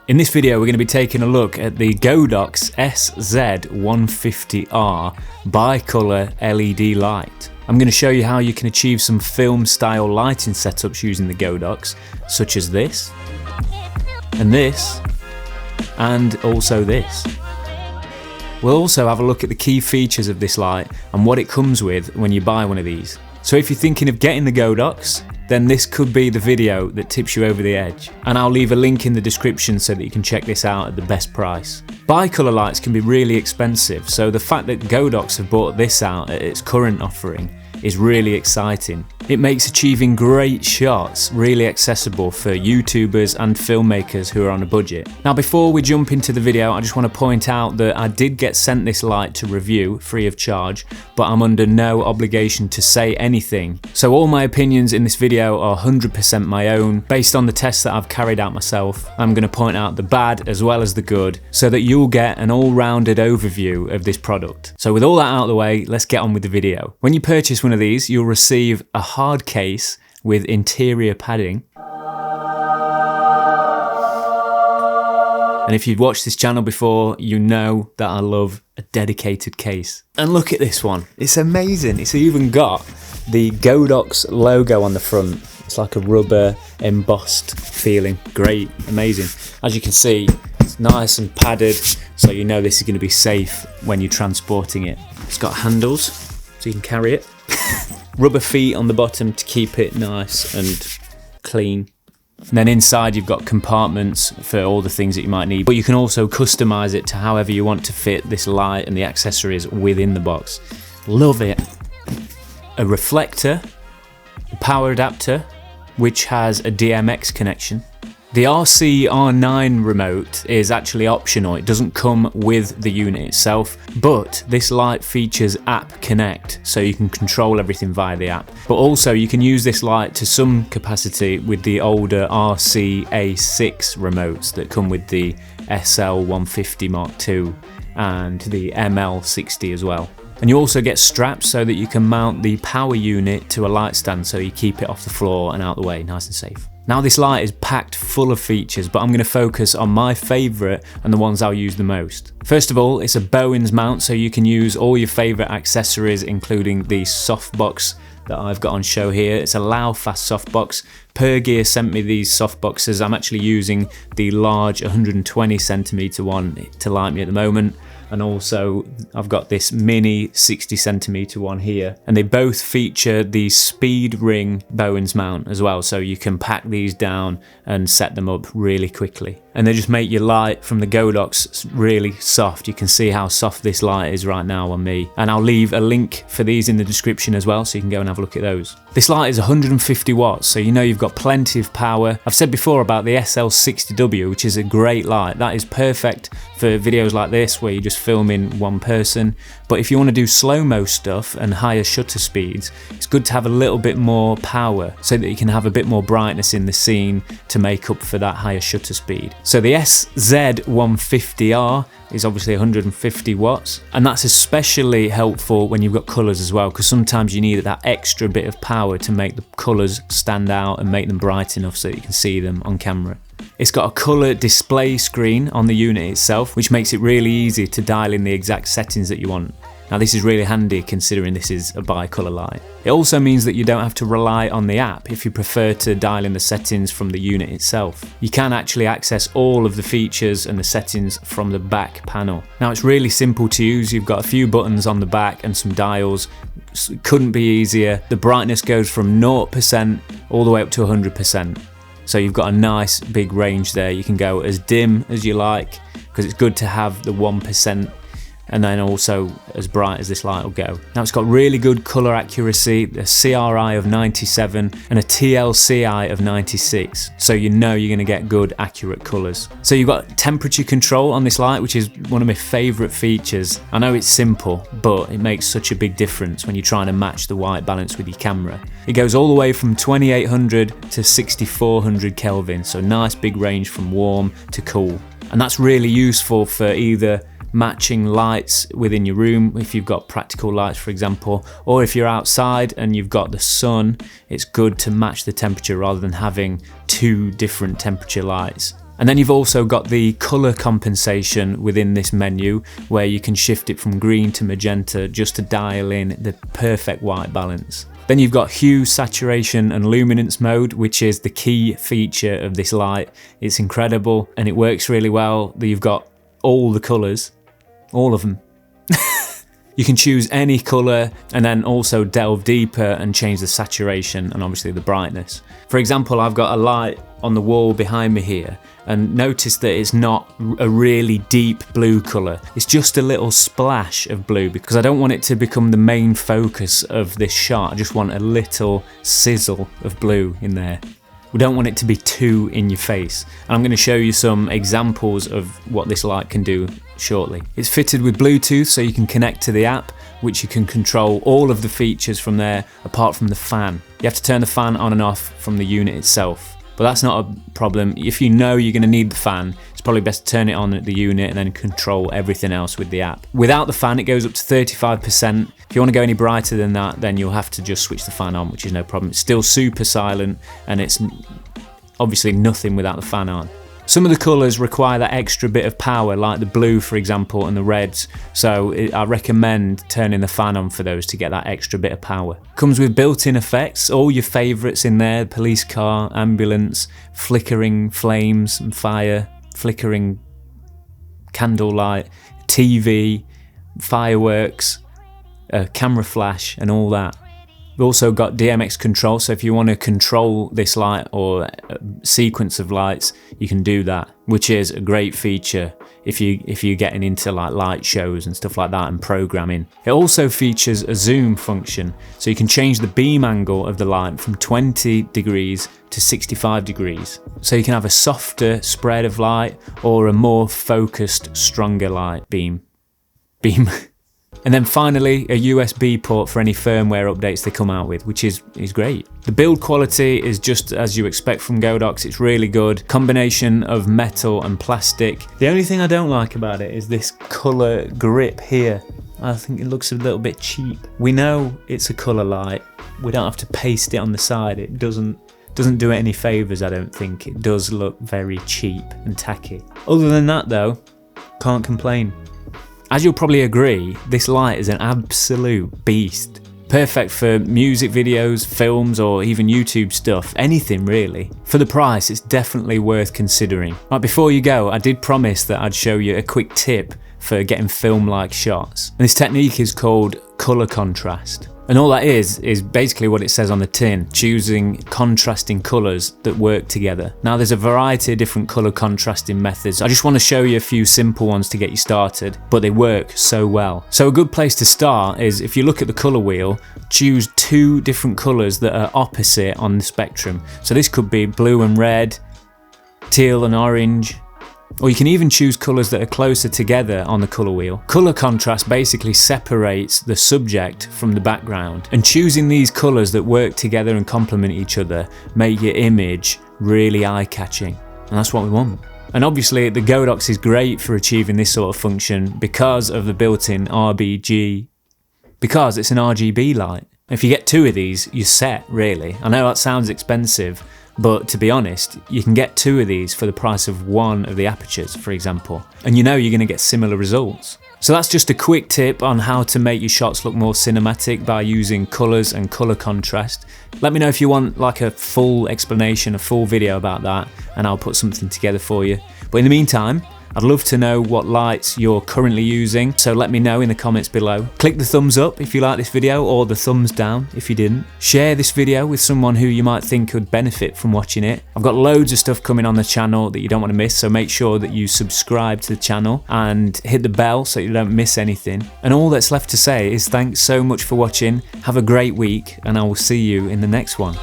In this video we're going to be taking a look at the Godox SZ150R bi-colour LED light. I'm going to show you how you can achieve some film style lighting setups using the Godox, such as this, and this, and also this. We'll also have a look at the key features of this light and what it comes with when you buy one of these. So if you're thinking of getting the Godox, then this could be the video that tips you over the edge. And I'll leave a link in the description so that you can check this out at the best price. Bi-colour lights can be really expensive, so the fact that Godox have brought this out at its current offering is really exciting. It makes achieving great shots really accessible for YouTubers and filmmakers who are on a budget. Now before we jump into the video, I just want to point out that I did get sent this light to review free of charge, but I'm under no obligation to say anything. So all my opinions in this video are 100% my own, based on the tests that I've carried out myself. I'm going to point out the bad as well as the good, so that you'll get an all-rounded overview of this product. So with all that out of the way, let's get on with the video. When you purchase one of these, you'll receive a hard case with interior padding. And if you've watched this channel before, you know that I love a dedicated case. And look at this one, it's amazing. It's even got the Godox logo on the front. It's like a rubber embossed feeling. Great, amazing. As you can see, it's nice and padded, so you know this is going to be safe when you're transporting it. It's got handles, so you can carry it. Rubber feet on the bottom to keep it nice and clean. And then inside you've got compartments for all the things that you might need, but you can also customize it to however you want to fit this light and the accessories within the box. Love it. A reflector, a power adapter, which has a DMX connection. The RC-R9 remote is actually optional, it doesn't come with the unit itself, but this light features App Connect, so you can control everything via the app. But also you can use this light to some capacity with the older RC-A6 remotes that come with the SL150 Mark II and the ML60 as well. And you also get straps so that you can mount the power unit to a light stand, so you keep it off the floor and out the way, nice and safe. Now this light is packed full of features, but I'm going to focus on my favourite and the ones I'll use the most. First of all, it's a Bowens mount, so you can use all your favourite accessories, including the softbox that I've got on show here. It's a Lao-Fast softbox. Pergear sent me these softboxes. I'm actually using the large 120cm one to light me at the moment. And also I've got this mini 60cm one here, and they both feature the speed ring Bowens mount as well, so you can pack these down and set them up really quickly. And they just make your light from the Godox really soft. You can see how soft this light is right now on me, and I'll leave a link for these in the description as well, so you can go and have a look at those. This light is 150 watts, so you know you've got plenty of power. I've said before about the SL60W, which is a great light. That is perfect for videos like this where you're just filming one person, but if you want to do slow-mo stuff and higher shutter speeds, it's good to have a little bit more power so that you can have a bit more brightness in the scene to make up for that higher shutter speed. So the SZ150R is obviously 150 watts, and that's especially helpful when you've got colours as well, because sometimes you need that extra bit of power to make the colours stand out and make them bright enough so that you can see them on camera. It's got a colour display screen on the unit itself, which makes it really easy to dial in the exact settings that you want. Now this is really handy considering this is a bi-colour light. It also means that you don't have to rely on the app if you prefer to dial in the settings from the unit itself. You can actually access all of the features and the settings from the back panel. Now it's really simple to use. You've got a few buttons on the back and some dials. It couldn't be easier. The brightness goes from 0% all the way up to 100%. So you've got a nice big range there. You can go as dim as you like, because it's good to have the 1%, and then also as bright as this light will go. Now it's got really good colour accuracy, a CRI of 97 and a TLCI of 96, so you know you're going to get good accurate colours. So you've got temperature control on this light, which is one of my favourite features. I know it's simple, but it makes such a big difference when you're trying to match the white balance with your camera. It goes all the way from 2800 to 6400 Kelvin, so nice big range from warm to cool. And that's really useful for either matching lights within your room, if you've got practical lights for example, or if you're outside and you've got the sun, it's good to match the temperature rather than having two different temperature lights. And then you've also got the colour compensation within this menu, where you can shift it from green to magenta just to dial in the perfect white balance. Then you've got hue, saturation and luminance mode, which is the key feature of this light. It's incredible and it works really well. You've got all the colours, all of them. You can choose any colour and then also delve deeper and change the saturation and obviously the brightness. For example, I've got a light on the wall behind me here, and notice that it's not a really deep blue colour. It's just a little splash of blue because I don't want it to become the main focus of this shot. I just want a little sizzle of blue in there. We don't want it to be too in your face. And I'm going to show you some examples of what this light can do shortly. It's fitted with Bluetooth, so you can connect to the app, which you can control all of the features from there apart from the fan. You have to turn the fan on and off from the unit itself, but that's not a problem. If you know you're going to need the fan, it's probably best to turn it on at the unit and then control everything else with the app. Without the fan, it goes up to 35%. If you want to go any brighter than that, then you'll have to just switch the fan on, which is no problem. It's still super silent and it's obviously nothing without the fan on. Some of the colours require that extra bit of power, like the blue for example and the reds, so I recommend turning the fan on for those to get that extra bit of power. Comes with built-in effects, all your favourites in there: police car, ambulance, flickering flames and fire, flickering candlelight, TV, fireworks, camera flash and all that. We've also got DMX control, so if you want to control this light or a sequence of lights, you can do that, which is a great feature if you're getting into like light shows and stuff like that and programming. It also features a zoom function, so you can change the beam angle of the light from 20 degrees to 65 degrees. So you can have a softer spread of light or a more focused, stronger light beam. And then finally, a USB port for any firmware updates they come out with, which is great. The build quality is just as you expect from Godox. It's really good. Combination of metal and plastic. The only thing I don't like about it is this colour grip here. I think it looks a little bit cheap. We know it's a colour light. We don't have to paste it on the side. It doesn't do it any favours, I don't think. It does look very cheap and tacky. Other than that though, can't complain. As you'll probably agree, this light is an absolute beast. Perfect for music videos, films, or even YouTube stuff, anything really. For the price, it's definitely worth considering. Right, before you go, I did promise that I'd show you a quick tip for getting film-like shots. And this technique is called colour contrast. And all that is basically what it says on the tin, choosing contrasting colours that work together. Now there's a variety of different colour contrasting methods. I just want to show you a few simple ones to get you started, but they work so well. So a good place to start is, if you look at the colour wheel, choose 2 different colours that are opposite on the spectrum. So this could be blue and red, teal and orange, or you can even choose colours that are closer together on the colour wheel. Colour contrast basically separates the subject from the background, and choosing these colours that work together and complement each other make your image really eye-catching, and that's what we want. And obviously the Godox is great for achieving this sort of function because of the built-in RGB, because it's an RGB light. If you get 2 of these, you're set really. I know that sounds expensive, but to be honest, you can get 2 of these for the price of 1 of the apertures, for example, and you know you're going to get similar results. So that's just a quick tip on how to make your shots look more cinematic by using colours and colour contrast. Let me know if you want like a full explanation, a full video about that, and I'll put something together for you. But in the meantime, I'd love to know what lights you're currently using, so let me know in the comments below. Click the thumbs up if you like this video, or the thumbs down if you didn't. Share this video with someone who you might think could benefit from watching it. I've got loads of stuff coming on the channel that you don't want to miss, so make sure that you subscribe to the channel and hit the bell so you don't miss anything. And all that's left to say is thanks so much for watching, have a great week, and I will see you in the next one.